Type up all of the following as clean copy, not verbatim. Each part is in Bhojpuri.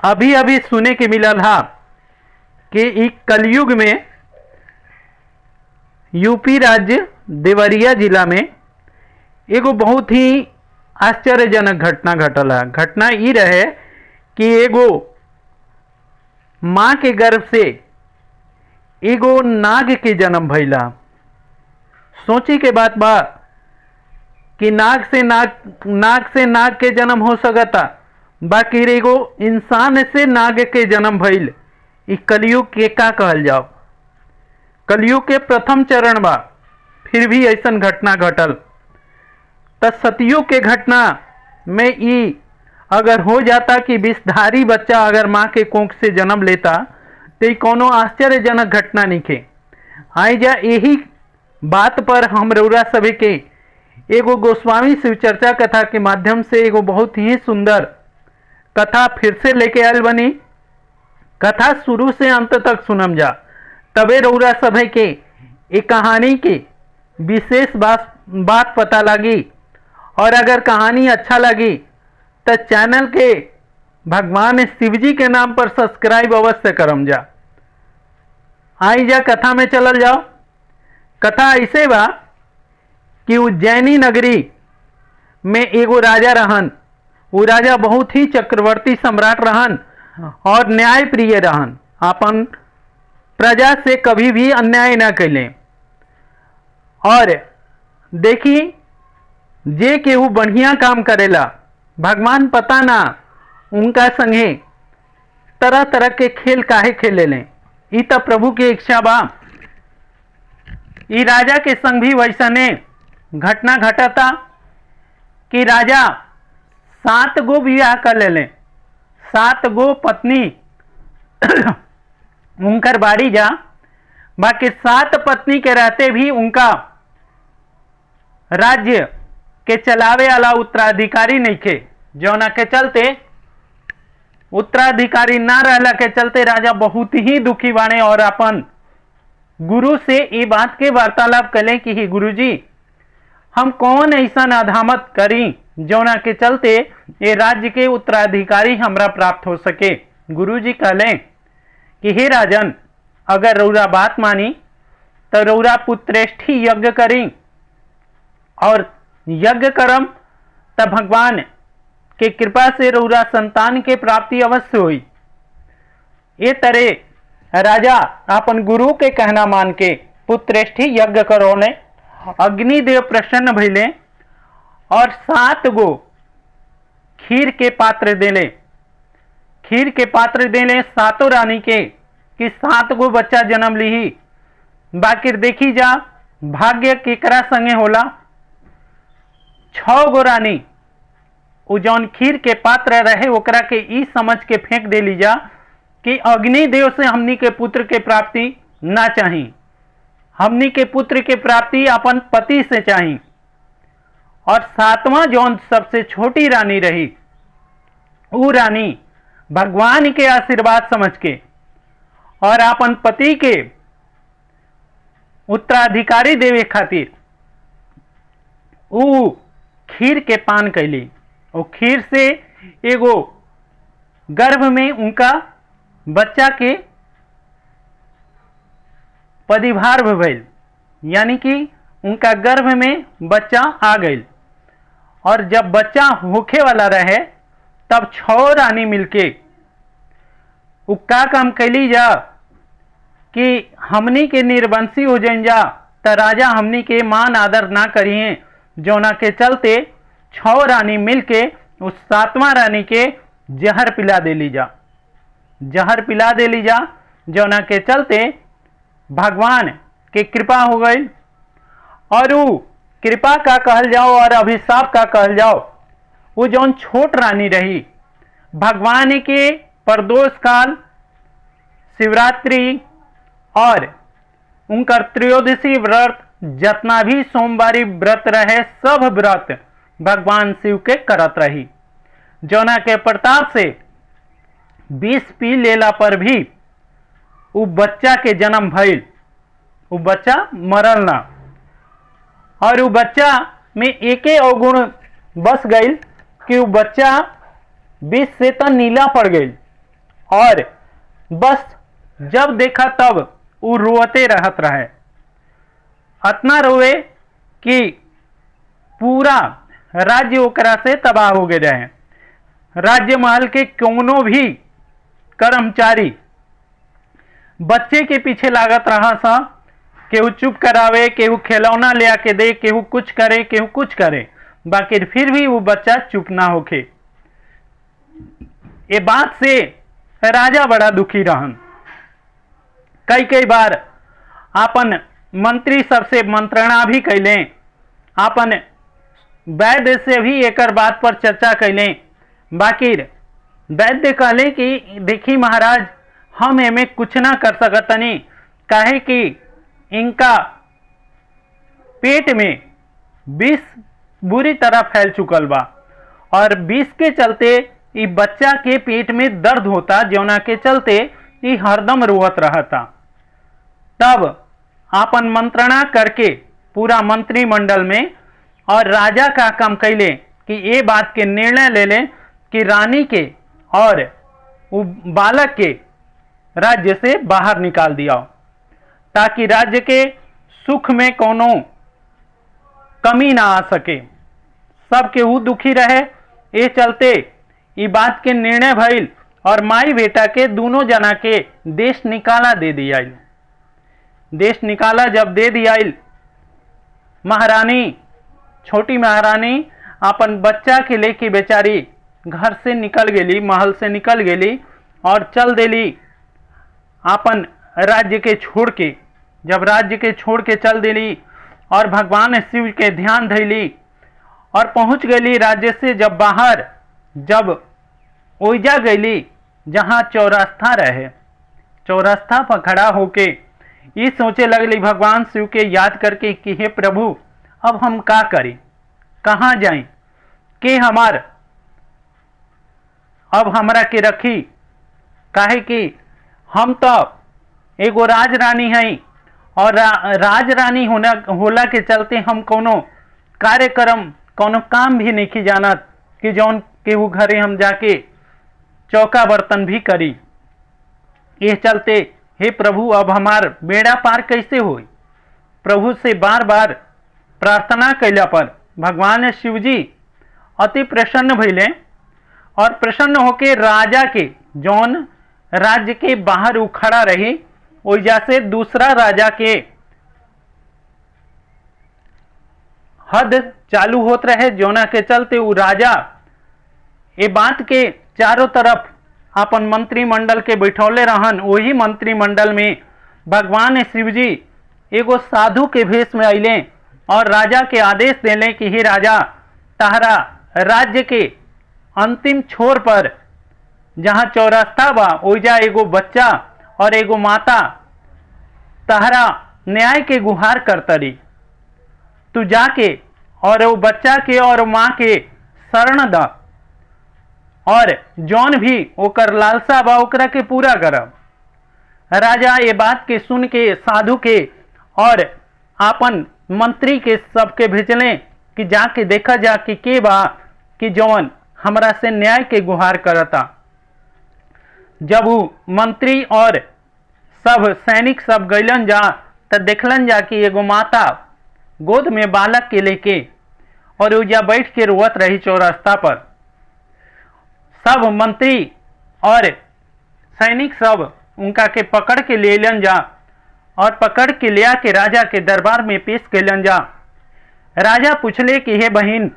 अभी अभी सुने के मिलल हा कि इ कलयुग में यूपी राज्य देवरिया जिला में एगो बहुत ही आश्चर्यजनक घटना घटल है। घटना ई रहे कि एगो माँ के गर्भ से एगो नाग के जन्म भइला। सोची के बात बा कि नाग से नाग के जन्म हो सकता, बाकी एगो इंसान से नाग के जन्म भइल। इ कलयुग के का कहल जाओ। कलयुग के प्रथम चरण बा, फिर भी ऐसन घटना घटल। त सतयुग के घटना में ई अगर हो जाता कि विषधारी बच्चा अगर माँ के कोख से जन्म लेता तो कोनो आश्चर्यजनक घटना नहीं। आई जा यही बात पर हम रउरा सभी के एगो गोस्वामी शिवचर्चा कथा के माध्यम से एगो बहुत ही सुंदर कथा फिर से लेके आयल बनी। कथा शुरू से अंत तक सुनम जा, तबे रउरा सभी के एक कहानी के विशेष बात पता लगी। और अगर कहानी अच्छा लगी तो चैनल के भगवान शिवजी के नाम पर सब्सक्राइब अवश्य करम जा। आई जा कथा में चलल जाओ। कथा ऐसे बा कि उज्जैनी नगरी में एगो राजा रहन। वो राजा बहुत ही चक्रवर्ती सम्राट रहन और न्याय प्रिय रहन। अपन प्रजा से कभी भी अन्याय न कैले। और देखी जे केहू बढ़िया काम करेला, भगवान पता ना उनका संगे तरह तरह के खेल काहे खेले लें। ई तो प्रभु की इच्छा बा। ई राजा के संग भी वैसने घटना घटता कि राजा 7 गो विवाह कर ले। 7 गो पत्नी उनकर बाड़ी जा, बाकी 7 पत्नी के रहते भी उनका राज्य के चलावे वाला उत्तराधिकारी नहीं थे। जौना के चलते उत्तराधिकारी ना रहला के चलते राजा बहुत ही दुखी बाने और अपन गुरु से ये बात के वार्तालाप करें कि ही गुरुजी, हम कौन ऐसा अधामत करी जौना के चलते ये राज्य के उत्तराधिकारी हमरा प्राप्त हो सके। गुरुजी कहले कि हे राजन, अगर रउरा बात मानी तो रउरा पुत्रेष्ठी यज्ञ करी और यज्ञ करम तब भगवान के कृपा से रउरा संतान के प्राप्ति अवश्य हुई। ये तरह राजा अपन गुरु के कहना मान के पुत्रेष्ठी यज्ञ करोने। अग्निदेव प्रसन्न भइले और 7 गो खीर के पात्र देले। खीर के पात्र देले 7 रानी के कि 7 गो बच्चा जन्म लीही। बाकी देखी जा भाग्य केकरा संगे होला। 6 गो रानी उ जौन खीर के पात्र रहे ओकरा के ई समझ के फेंक देली जा कि अग्निदेव से हमनी के पुत्र के प्राप्ति ना चाही। हमनी के पुत्र के प्राप्ति अपन पति से चाही। और 7वां जौन सबसे छोटी रानी रही, वो रानी भगवान के आशीर्वाद समझ के और अपन पति के उत्तराधिकारी देवे खातिर वो खीर के पान कैली। और खीर से एगो गर्भ में उनका बच्चा के पदिभार भइल, यानी कि उनका गर्भ में बच्चा आ गई। और जब बच्चा होखे वाला रहे तब 6 रानी मिलके उ का काम कैली जा कि हमनी के निर्वंशी हो जाइन जा तो राजा हमनी के मान आदर ना करिए। जौना के चलते 6 रानी मिलके उस 7वां रानी के जहर पिला देली जा। जहर पिला देली जा, जौना के चलते भगवान के कृपा हो गई। और वो कृपा का कहल जाओ और अभिशाप का कहल जाओ, वो जौन छोट रानी रही, भगवान के प्रदोष काल, शिवरात्रि और उनका त्रयोदशी व्रत, जितना भी सोमवारी व्रत रहे, सब व्रत भगवान शिव के करत रही। जौना के प्रताप से विष पी लेला पर भी वो बच्चा के जन्म भइल, वो बच्चा मरल ना। और वो बच्चा में एके अवगुण बस गई कि वो बच्चा विष से तो नीला पड़ गई। और बस जब देखा तब वो रोते रहत रहे। अतना रोए कि पूरा राज्य ओकरा से तबाह हो गए रहे। राज्य महल के कोनो भी कर्मचारी बच्चे के पीछे लागत रहा सा, केहू चुप करावे, केहू खिलौना ले आके दे, केहू कुछ करे, केहू कुछ करे, बाकी फिर भी वो बच्चा चुप ना होके। ये बात से राजा बड़ा दुखी रहन। कई कई बार आपन मंत्री सबसे मंत्रणा भी कैले, आपन वैद्य से भी एक बात पर चर्चा कैले, बाकी वैद्य कहले कि देखी महाराज, हम एमे कुछ ना कर सकतनी, काहे कि इनका पेट में विष बुरी तरह फैल चुकल बा और विष के चलते ये बच्चा के पेट में दर्द होता, जौना के चलते ये हरदम रोवत रहता। तब आपन मंत्रणा करके पूरा मंत्रिमंडल में और राजा का काम कैले कि ये बात के निर्णय ले ले कि रानी के और वो बालक के राज्य से बाहर निकाल दिया, ताकि राज्य के सुख में कोनो कमी ना आ सके, सब केहू दुखी रहे। ये चलते ये बात के निर्णय भइल और माई बेटा के दोनों जना के देश निकाला दे दिया। देश निकाला जब दे दिया, महारानी, छोटी महारानी अपन बच्चा के लेके बेचारी घर से निकल गेली, महल से निकल गेली और चल देली अपन राज्य के छोड़ के। जब राज्य के छोड़ के चल देली और भगवान शिव के ध्यान धैली और पहुंच गई राज्य से जब बाहर, जब ओइजा गईली जहां चौरास्ता रहे, चौरास्ता पर खड़ा होके ये सोचे लगली भगवान शिव के याद करके कि हे प्रभु, अब हम का करी, कहाँ जाएं, के हमार अब हमरा के रखी, काहे कि हम तो एगो राजरानी हैं और राजरानी होला के चलते हम कोनो कार्यक्रम, कोनो काम भी नहीं जानत कि जौन केहू घरे हम जाके चौका बर्तन भी करी। ये चलते हे प्रभु, अब हमार बेड़ा पार कैसे होई। प्रभु से बार बार प्रार्थना कैला पर भगवान शिवजी अति प्रसन्न भइले और प्रसन्न होके राजा के जौन राज्य के बाहर उखड़ा रही, ओइजा से दूसरा राजा के हद चालू होत रहे, जोना के चलते वो राजा ये बात के चारों तरफ अपन मंत्रिमंडल के बैठौले रहन। वही मंत्रिमंडल में भगवान शिवजी एगो साधु के भेष में अइले और राजा के आदेश देले कि हे राजा, तहरा राज्य के अंतिम छोर पर जहां चौरास्ता बा, ओइजा एगो बच्चा और एगो माता तहरा न्याय के गुहार करतरी। तू जाके और वो बच्चा के और माँ के शरण द और जौन भी ओकर लालसा बा ओकरा के पूरा करब। राजा ये बात के सुन के साधु के और आपन मंत्री के सबके भेजले कि जाके देखा जा कि के बा कि जौन हमरा से न्याय के गुहार करता। जब वो मंत्री और सब सैनिक सब गैलन जा तो देखलन जा कि एगो माता गोद में बालक के लेके और उजा बैठ के रोवत रही चौरास्ता पर। सब मंत्री और सैनिक सब उनका के पकड़ के लेलन जा और पकड़ के ले आके राजा के दरबार में पेश कैलन जा। राजा पूछले कि हे बहिन,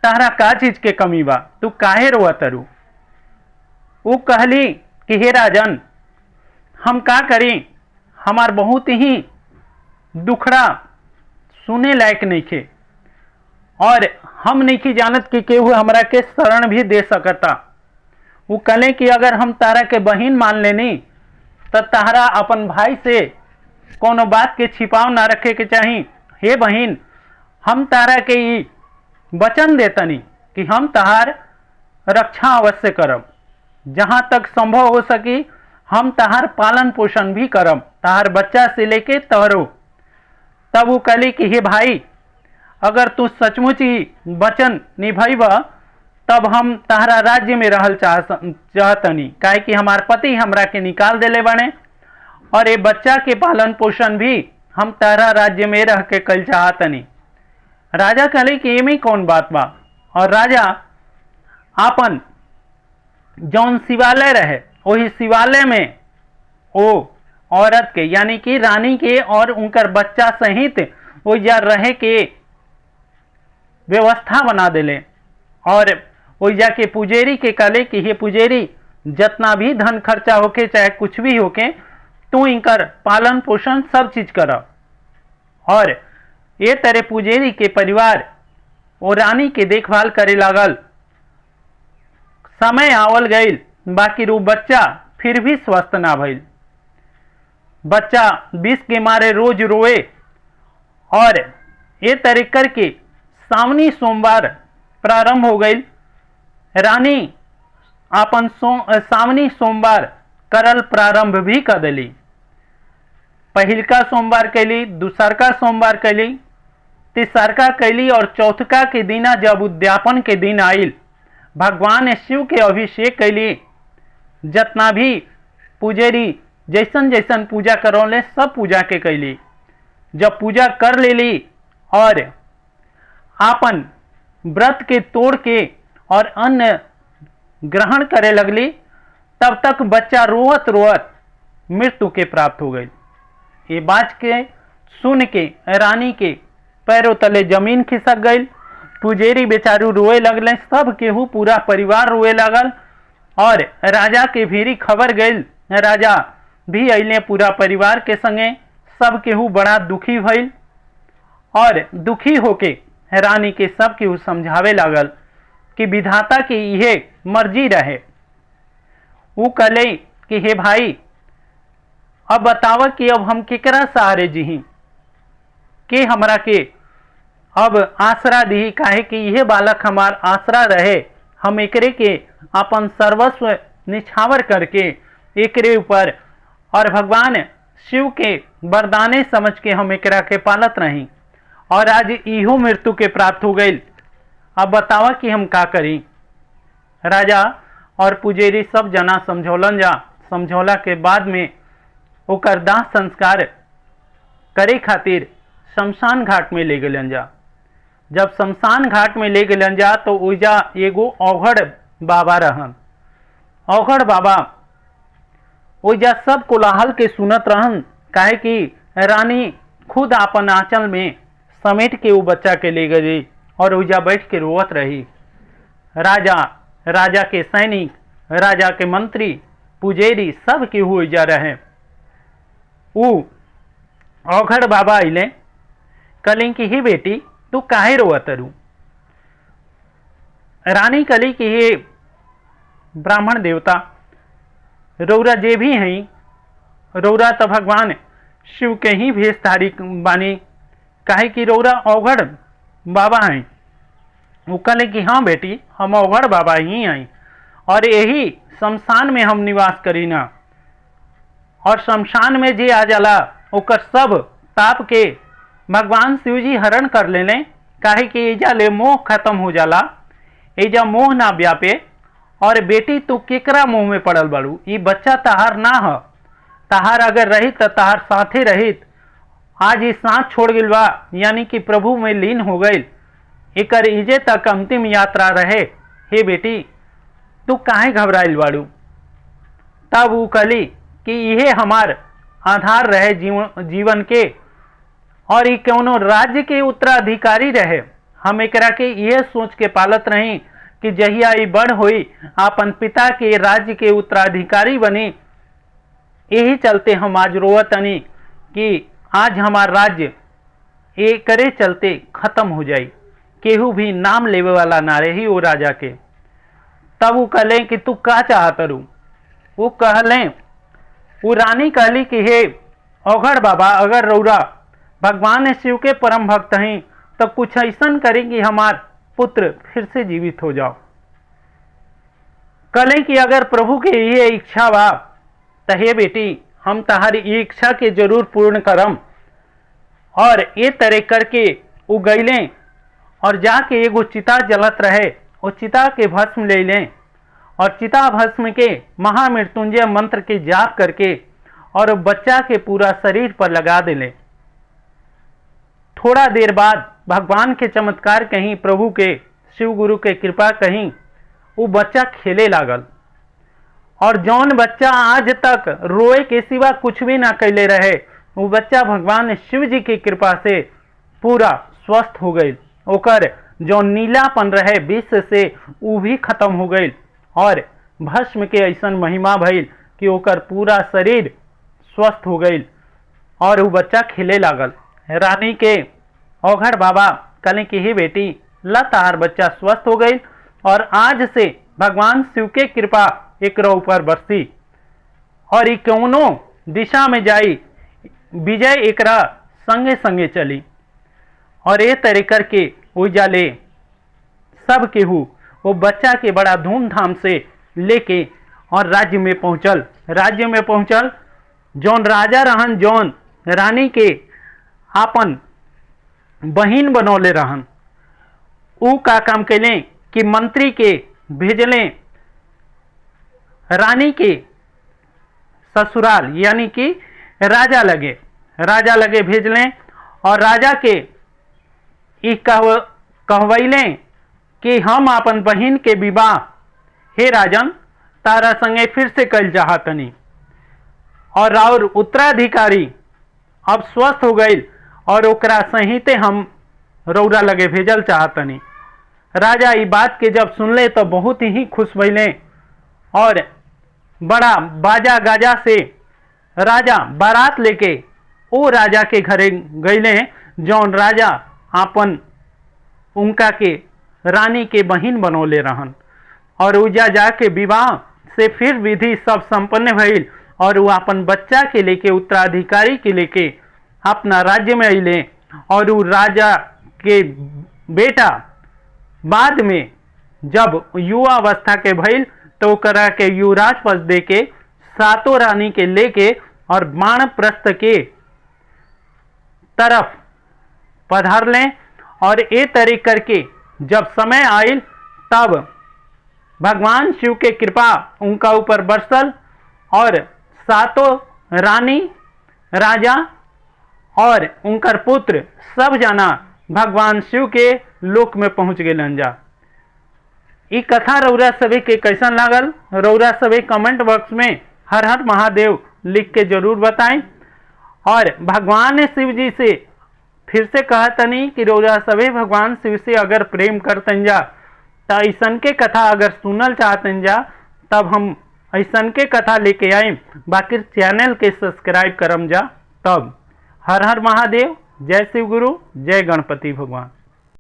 तारा का चीज के कमी बा, तू काहे रोवत रू। वो कहली कि हे राजन, हम का करी, हमार बहुत ही दुखड़ा सुने लायक नहीं थे और हम नहीं जानत कि केहू हमरा के शरण भी दे सकता। वो कहले कि अगर हम तारा के बहिन मान लेनी तो तारा अपन भाई से कोनो बात के छिपाव ना रखे के चाही। हे बहिन, हम तारा के ई वचन देतनी कि हम तहार रक्षा अवश्य करब, जहां तक संभव हो सकी हम तहार पालन पोषण भी करब, तहार बच्चा से लेके तहरो। तब वो कहली कि हे भाई, अगर तू सचमुच ही वचन निभाइबा तब हम तहरा राज्य में रहल चाहतनी, काहे कि हमार पति हमरा के निकाल देले बने और ये बच्चा के पालन पोषण भी हम तहरा राज्य में रह के कल चाहतनी। राजा कहले कि एमे कौन बात बा। और राजा आपन जौन शिवालय रहे वही शिवालय में वो औरत के यानी कि रानी के और उनकर बच्चा सहित वो जा रहे के व्यवस्था बना देले। और वो जाके पुजेरी के कहले कि हे पुजेरी, जितना भी धन खर्चा होके चाहे कुछ भी होके तू इनकर पालन पोषण सब चीज कर। और ये तरह पुजेरी के परिवार वो रानी के देखभाल करे लागल। समय आवल गईल, बाकी रू बच्चा फिर भी स्वस्थ ना भइल। बच्चा विष के मारे रोज रोए। और ये तरह करके सावनी सोमवार प्रारंभ हो गई। रानी अपन सावनी सोमवार करल प्रारंभ भी कर दिली। पहिलका सोमवार कैली, दूसरका सोमवार कैली, तीसरका कैली और चौथका के दिना जब उद्यापन के दिन आयल, भगवान शिव के अभिषेक कैली। जितना भी पुजेरी जैसन जैसन पूजा करौले सब पूजा के कैली। जब पूजा कर लेली और आपन व्रत के तोड़ के और अन्न ग्रहण करे लगली, तब तक बच्चा रोवत रोवत मृत्यु के प्राप्त हो गई। ये बात के सुन के रानी के पैरों तले जमीन खिसक गई। पुजेरी बेचारू रोए लगले, सब केहू पूरा परिवार रोए लगल। और राजा के भीरी खबर गई। राजा भी अइले पूरा परिवार के संगे। सब केहू बड़ा दुखी भइल और दुखी होके रानी के सब केहू समझावे लागल कि विधाता की यह मर्जी रहे। वो कहले कि हे भाई, अब बताव कि अब हम केकरा सहारे जीही, के हमरा के अब आसरा दी, काहे कि यह बालक हमार आसरा रहे। हम एकरे के अपन सर्वस्व निछावर करके एकरे ऊपर और भगवान शिव के वरदाने समझ के हम एकरा के पालत रही, और आज इहो मृत्यु के प्राप्त हो गई। अब बतावा कि हम का करी। राजा और पुजेरी सब जना समझौलन जा। समझौला के बाद में ओकर दाह संस्कार करे खातिर शमशान घाट में ले गलन जा। जब शमशान घाट में ले गलन जा तो ओइजा एगो औघड़ बाबा रहन। औघड़ बाबा ओइजा सब कोलाहल के सुनत रहन, काहे कि रानी खुद अपन आंचल में समेट के वो बच्चा के ले गई और ओइजा बैठ के रोवत रही। राजा, राजा के सैनिक, राजा के मंत्री, पुजेरी सब के ओइजा रहे। ऊ औघड़ बाबा अइले, कहले कि हे बेटी, तू काहे रोवत रू। रानी कहली कि हे ब्राह्मण देवता, रौरा जे भी हैं, रौरा तो भगवान शिव के ही भेषधारी बानी, काहे कि रौरा औघड़ बाबा हैं। वो कहले कि हाँ बेटी, हम औघड़ बाबा ही हैं और यही शमशान में हम निवास करीना। और शमशान में जे आ जाला ओकर सब ताप के भगवान शिव जी हरण कर लेने, काहे कि एजा ले मोह खत्म हो जाला, एजा मोह ना व्यापे। और बेटी तू केकरा मोह में पड़ल बाड़ू, ये बच्चा तहार ना ह, तहार अगर रही तो तहार साथे रहित। आज ये सांस छोड़ गइल बा, यानी कि प्रभु में लीन हो गई, एकर इजे तक अंतिम यात्रा रहे। हे बेटी, तू काहे घबराइल बाड़ू। तब वो कहली कि यह हमार आधार रहे जीवन के, और ये कौनो राज्य के उत्तराधिकारी रहे। हम एकरा के यह सोच के पालत रही कि जहिया ये बड़ हुई अपन पिता के राज्य के उत्तराधिकारी बनी। यही चलते हम आज रोवतनी कि आज हमार राज्य एकरे चलते खत्म हो जाई, केहू भी नाम लेवे वाला ना रही वो राजा के। तब वो कहले कि तू का चाहत रू। वो कहले, वो रानी कहली कि हे औघड़ बाबा, अगर रौरा भगवान शिव के परम भक्त हैं तो कुछ ऐसा करें कि हमार पुत्र फिर से जीवित हो जाओ। कहले कि अगर प्रभु के ये इच्छा बा तो हे बेटी, हम तहारी इच्छा के जरूर पूर्ण करम। और ये तरह करके वो गईले और जाके एगो चिता जलत रहे वो चिता के भस्म ले लें और चिता भस्म के महामृत्युंजय मंत्र के जाप करके और बच्चा के पूरा शरीर पर लगा दे लें। थोड़ा देर बाद भगवान के चमत्कार कहीं, प्रभु के, शिव गुरु के कृपा कहीं, वो बच्चा खेले लागल और जौन बच्चा आज तक रोए के सिवा कुछ भी ना कैले रहे, वो बच्चा भगवान शिव जी की कृपा से पूरा स्वस्थ हो गई। ओकर जो नीलापन रहे विष से वो भी खत्म हो गई और भस्म के ऐसा महिमा भइल कि ओकर पूरा शरीर स्वस्थ हो गई और वो बच्चा खेले लागल। रानी के औघड़ बाबा कहले कि ही बेटी, ला तार बच्चा स्वस्थ हो गई और आज से भगवान शिव के कृपा एकरा ऊपर बरसी और कौनो दिशा में जाई, विजय एकरा संगे संगे चली। और ये तरह करके उजा ले सब केहू वो बच्चा के बड़ा धूमधाम से लेके और राज्य में पहुंचल। जौन राजा रहन, जौन रानी के आपन बहिन बनौले रहन, ऊ का काम कैले कि मंत्री के भेजले रानी के ससुराल यानी कि राजा लगे भेजले और राजा के कहवैले कि हम अपन बहिन के विवाह हे राजन तारा संगे फिर से कल चाहतनी और उत्तराधिकारी अब स्वस्थ हो गई और ओकरा सहिते हम रौरा लगे भेजल चाहतनी। राजा ई बात के जब सुनले तो बहुत ही खुश भइले और बड़ा बाजा गाजा से राजा बारात लेके ओ राजा के घरे गईले जौन राजा आपन उनका के रानी के बहिन बनौले रहन और उजा जाके विवाह से फिर विधि सब संपन्न भइल और वो अपन बच्चा के लेके, उत्तराधिकारी के लेके अपना राज्य में अइले और वो राजा के बेटा बाद में जब युवा अवस्था के भइल तो करा के युवराज पद दे के सातों रानी के लेके और बाणप्रस्थ के तरफ पधार लें और ये तरीक करके जब समय आयल तब भगवान शिव के कृपा उनका ऊपर बरसल और सातों रानी, राजा और उनकर पुत्र सब जना भगवान शिव के लोक में पहुंच गए जा। ई कथा रौरा सभी के कैसन लागल, रौरा सभी कमेंट बॉक्स में हर हर महादेव लिख के जरूर बताएं और भगवान शिव जी से फिर से कहतनी कि रौरा सभी भगवान शिव से अगर प्रेम करतन जा तो ऐसन के कथा अगर सुनल चाहतन जा तब हम ऐसन के कथा लेके आए, बाकी चैनल के सब्सक्राइब करम जा तब। हर हर महादेव, जय शिव गुरु, जय गणपति भगवान।